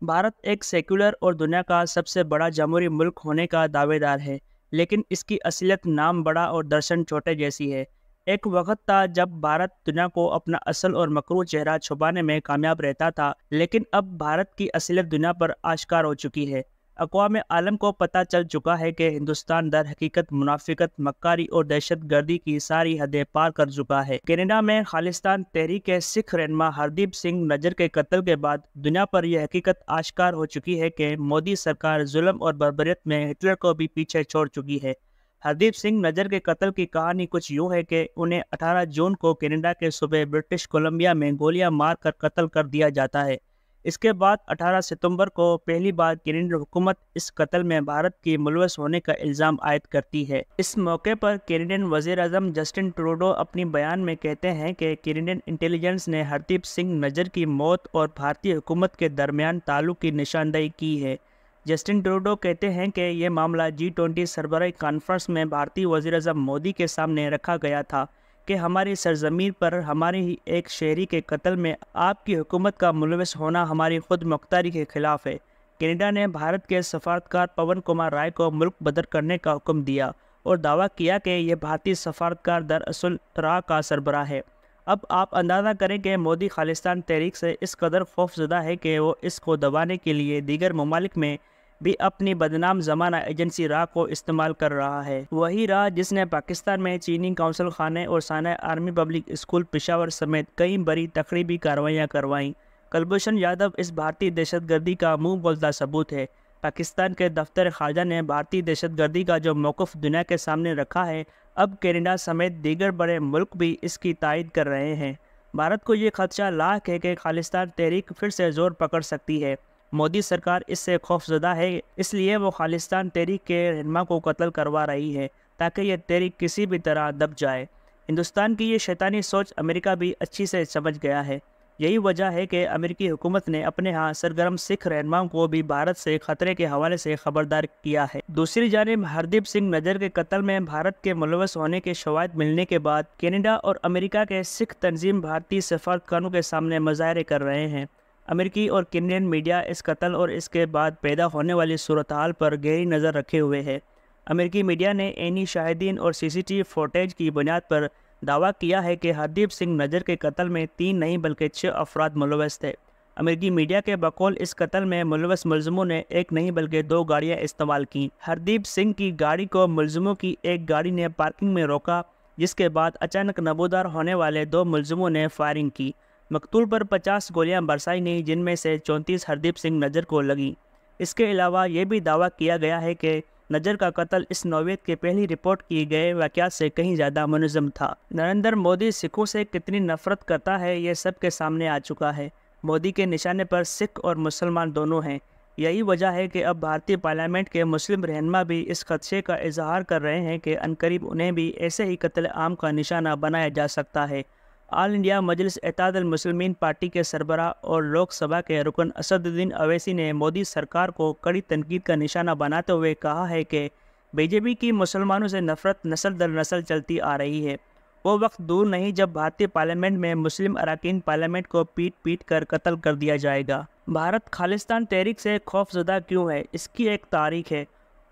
भारत एक सेक्युलर और दुनिया का सबसे बड़ा जमहूरी मुल्क होने का दावेदार है, लेकिन इसकी असलियत नाम बड़ा और दर्शन छोटे जैसी है। एक वक्त था जब भारत दुनिया को अपना असल और मकरू चेहरा छुपाने में कामयाब रहता था, लेकिन अब भारत की असलियत दुनिया पर आश्कार हो चुकी है। अक़वाम आलम को पता चल चुका है कि हिंदुस्तान दर हकीकत मुनाफिकत, मक्कारी और दहशत गर्दी की सारी हदें पार कर चुका है। कनाडा में खालिस्तान तहरीक के सिख रहनुमा हरदीप सिंह नज्जर के कत्ल के बाद दुनिया पर यह हकीकत आश्कार हो चुकी है कि मोदी सरकार जुल्म और बर्बरियत में हिटलर को भी पीछे छोड़ चुकी है। हरदीप सिंह नज्जर के कत्ल की कहानी कुछ यूँ है कि उन्हें 18 जून को कनाडा के सूबे ब्रिटिश कोलंबिया में गोलियां मार कर कत्ल कर दिया जाता है। इसके बाद 18 सितंबर को पहली बार कैनेडियन हुकूमत इस कत्ल में भारत की मुलवस होने का इल्ज़ाम आयद करती है। इस मौके पर कैनेडियन वज़ीर-ए-आज़म जस्टिन ट्रूडो अपनी बयान में कहते हैं कि कैनेडियन इंटेलिजेंस ने हरदीप सिंह नज्जर की मौत और भारतीय हुकूमत के दरमियान ताल्लुक की निशानदेही की है। जस्टिन ट्रूडो कहते हैं कि यह मामला G20 सरबराही कॉन्फ्रेंस में भारतीय वज़ीर-ए-आज़म मोदी के सामने रखा गया था कि हमारी सरजमीन पर हमारे ही एक शहरी के कत्ल में आपकी हुकूमत का मुलविस होना हमारी खुद मुख्तारी के खिलाफ है। कनाडा ने भारत के सफारतकार पवन कुमार राय को मुल्क बदर करने का हुक्म दिया और दावा किया कि यह भारतीय सफारतकार दरअसल राह का सरबराह है। अब आप अंदाज़ा करें कि मोदी खालिस्तान तहरीक से इस कदर खौफजदा है कि वो इसको दबाने के लिए दीगर ममालिक में भी अपनी बदनाम ज़माना एजेंसी राह को इस्तेमाल कर रहा है। वही राह जिसने पाकिस्तान में चीनी कौंसल खाने और साना आर्मी पब्लिक स्कूल पेशावर समेत कई बड़ी तकरीबी कार्रवाइयाँ करवाईं। कुलभूषण यादव इस भारतीय दहशतगर्दी का मुंह बोलता सबूत है। पाकिस्तान के दफ्तर ख़ारजा ने भारतीय दहशतगर्दी का जो मौक़िफ़ दुनिया के सामने रखा है, अब कनाडा समेत दीगर बड़े मुल्क भी इसकी तायद कर रहे हैं। भारत को ये खदशा लाक है कि खालिस्तान तहरीक फिर से ज़ोर पकड़ सकती है। मोदी सरकार इससे खौफजदा है, इसलिए वो खालिस्तान तहरीक के रहनुमा को कत्ल करवा रही है ताकि यह तहरीक किसी भी तरह दब जाए। हिंदुस्तान की ये शैतानी सोच अमेरिका भी अच्छी से समझ गया है। यही वजह है कि अमेरिकी हुकूमत ने अपने यहाँ सरगर्म सिख रहनुमाओं को भी भारत से खतरे के हवाले से खबरदार किया है। दूसरी जानिब हरदीप सिंह नज्जर के कत्ल में भारत के मुलवस होने के शवाहिद मिलने के बाद कनाडा और अमेरिका के सिख तंजीम भारतीय सफारतखानों के सामने मुजाहरे कर रहे हैं। अमेरिकी और कैनेडियन मीडिया इस कत्ल और इसके बाद पैदा होने वाली सूरत हाल पर गहरी नज़र रखे हुए है। अमेरिकी मीडिया ने ऐनी शाहिदीन और CCTV फुटेज की बुनियाद पर दावा किया है कि हरदीप सिंह नज्जर के कत्ल में 3 नहीं बल्कि 6 अफराद मुलवस थे। अमेरिकी मीडिया के बकौल इस कत्ल में मुलवस मुलज़िमों ने एक नहीं बल्कि 2 गाड़ियाँ इस्तेमाल की। हरदीप सिंह की गाड़ी को मुलज़िमों की एक गाड़ी ने पार्किंग में रोका, जिसके बाद अचानक नमूदार होने वाले 2 मुलज़िमों ने फायरिंग की। मकतूल पर 50 गोलियां बरसाई गईं, जिनमें से 34 हरदीप सिंह नज्जर को लगी। इसके अलावा ये भी दावा किया गया है कि नज्जर का कत्ल इस नौयत के पहली रिपोर्ट किए गए वाक़यात से कहीं ज़्यादा मुनज़्ज़म था। नरेंद्र मोदी सिखों से कितनी नफरत करता है, ये सब के सामने आ चुका है। मोदी के निशाने पर सिख और मुसलमान दोनों हैं। यही वजह है कि अब भारतीय पार्लियामेंट के मुस्लिम रहनुमा भी इस खदशे का इजहार कर रहे हैं कि अनकरीब उन्हें भी ऐसे ही कत्ल आम का निशाना बनाया जा सकता है। ऑल इंडिया मजलिस इत्तेहादुल मुस्लिमीन पार्टी के सरबराह और लोकसभा के रुकन असदुद्दीन अवैसी ने मोदी सरकार को कड़ी तनकीद का निशाना बनाते हुए कहा है कि बीजेपी की मुसलमानों से नफरत नस्ल दर नस्ल चलती आ रही है। वो वक्त दूर नहीं जब भारतीय पार्लियामेंट में मुस्लिम अरकान पार्लियामेंट को पीट पीट कर कत्ल कर दिया जाएगा। भारत खालिस्तान तहरीक से खौफजदा क्यों है, इसकी एक तारीख है।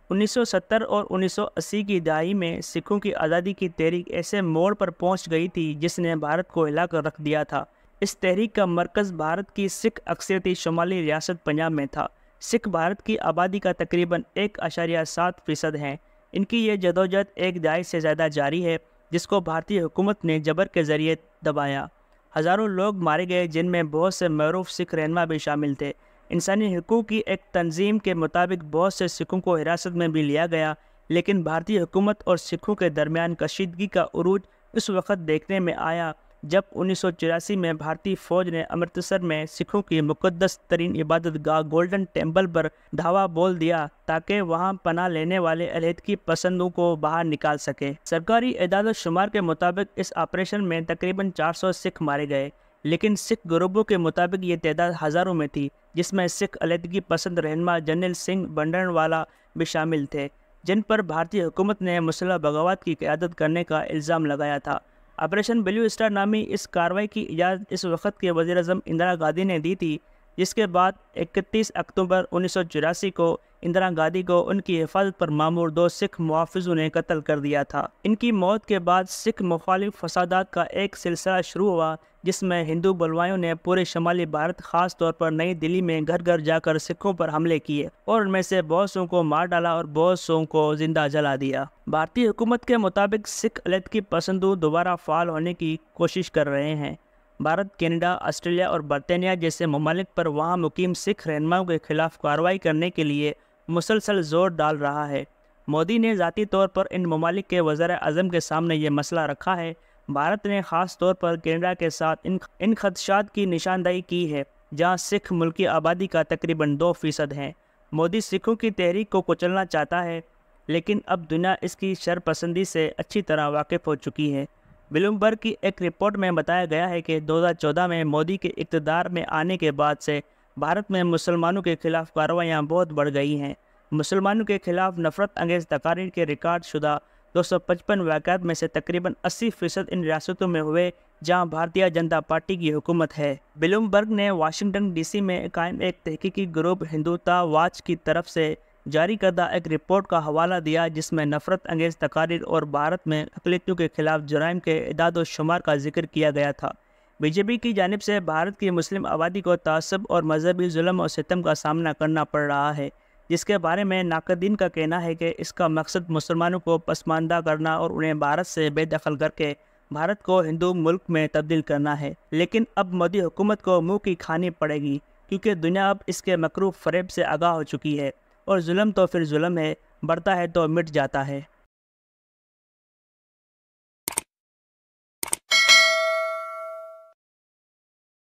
1970 और 1980 की दहाई में सिखों की आज़ादी की तहरीक ऐसे मोड़ पर पहुंच गई थी जिसने भारत को हिला कर रख दिया था। इस तहरीक का मरकज़ भारत की सिख अक्सरियती शुमाली रियासत पंजाब में था। सिख भारत की आबादी का तकरीबन 1.7% है। इनकी ये जदोजहद एक दहाई से ज़्यादा जारी है, जिसको भारतीय हुकूमत ने जबर के ज़रिए दबाया। हज़ारों लोग मारे गए, जिनमें बहुत से मरूफ सिख रहनुमा भी शामिल थे। इंसानी हकूक़ की एक तंजीम के मुताबिक बहुत से सिखों को हिरासत में भी लिया गया, लेकिन भारतीय हुकूमत और सिखों के दरमियान कशीदगी का उरूज उस वक़्त देखने में आया जब 1984 में भारतीय फ़ौज ने अमृतसर में सिखों की मुक़द्दस तरीन इबादत गाह गोल्डन टेम्पल पर धावा बोल दिया ताकि वहां पनाह लेने वाले अलहदगी पसंदों को बाहर निकाल सके। सरकारी एदाद शुमार के मुताबिक इस ऑपरेशन में तकरीबन 400 सिख मारे गए, लेकिन सिख ग्रुपों के मुताबिक ये तादाद हज़ारों में थी, जिसमें सिख अलहदगी पसंद रहनुमा जनरल सिंह भंडरवाला भी शामिल थे, जिन पर भारतीय हुकूमत ने मुसल्लह बगावत की क़यादत करने का इल्ज़ाम लगाया था। ऑपरेशन ब्लू स्टार नामी इस कार्रवाई की इजाज़त इस वक्त के वज़ीर-ए-आज़म इंदिरा गांधी ने दी थी। جس کے بعد 31 اکتوبر 1984 کو اندرا گاندھی کو ان کی حفاظت پر مامور 2 سکھ محافظوں نے قتل کر دیا تھا۔ ان کی موت کے بعد سکھ مخالف فسادات کا ایک سلسلہ شروع ہوا، جس میں ہندو بلوائیوں نے پورے شمالی بھارت خاص طور پر نئی دلی میں گھر گھر جا کر سکھوں پر حملے کیے اور ان میں سے بہت سو کو مار ڈالا اور بہت سو کو زندہ جلا دیا۔ بھارتی حکومت کے مطابق سکھ علیحدگی پسندوں دوبارہ فعال ہونے کی کوشش کر رہے ہیں۔ بھارت، کینیڈا، آسٹریلیا اور برطانیہ جیسے ممالک پر وہاں مقیم سکھ رہنماؤں کے خلاف کارروائی کرنے کے لیے مسلسل زور ڈال رہا ہے۔ مودی نے ذاتی طور پر ان ممالک کے وزراء اعظم کے سامنے یہ مسئلہ رکھا ہے۔ بھارت نے خاص طور پر کینیڈا کے ساتھ ان خدشات کی نشاندہی کی ہے، جہاں سکھ ملکی آبادی کا تقریباً 2% ہیں۔ مودی سکھوں کی تحریک کو کچلنا چاہتا ہے، لیکن اب دنیا اس کی شرپسندی سے اچھی طرح واقف ہو چکی ہے۔ بلومبرگ کی ایک رپورٹ میں بتایا گیا ہے کہ 2014 میں مودی کے اقتدار میں آنے کے بعد سے بھارت میں مسلمانوں کے خلاف کارروائیاں بہت بڑھ گئی ہیں۔ مسلمانوں کے خلاف نفرت انگیز تقاریر کے ریکارڈ شدہ 255 واقعات میں سے تقریباً 80% ان ریاستوں میں ہوئے جہاں بھارتیہ جنتا پارٹی کی حکومت ہے۔ بلومبرگ نے واشنگٹن ڈی سی میں قائم ایک تحقیقی گروپ ہندوتا واچ کی طرف سے جاری کردہ ایک رپورٹ کا حوالہ دیا، جس میں نفرت انگیز تقاریر اور بھارت میں اقلیتوں کے خلاف جرائم کے اعداد و شمار کا ذکر کیا گیا تھا۔ بی جے پی کی جانب سے بھارت کی مسلم آبادی کو تعصب اور مذہبی ظلم اور ستم کا سامنا کرنا پڑ رہا ہے، جس کے بارے میں ناقدین کا کہنا ہے کہ اس کا مقصد مسلمانوں کو پسماندہ کرنا اور انہیں بھارت سے بے دخل کر کے بھارت کو ہندو ملک میں تبدیل کرنا ہے۔ لیکن اب مودی حکومت کو منہ کی کھانی پڑے گی، کیونکہ دنیا اب اس کے مکروہ فریب سے آگاہ ہو چکی ہے، اور ظلم تو پھر ظلم ہے، بڑھتا ہے تو مٹ جاتا ہے۔